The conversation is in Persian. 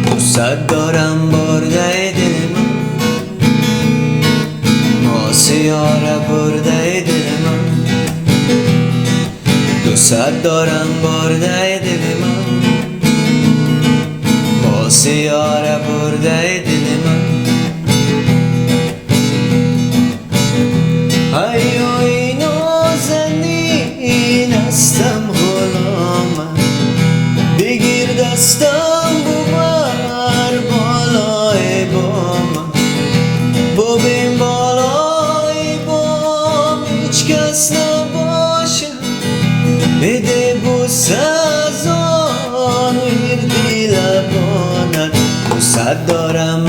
دوست دارم برده دل من، ماسیاره برده دل من. دوست دارم برده دل من، ماسیاره برده دل من. ای نازنین هستم غلامم، بگیر دستم ببر بالای بام. ببین بالای بام هیچ کس نباشه، بده بوسه از آن ویردی لبانت. دوست دارم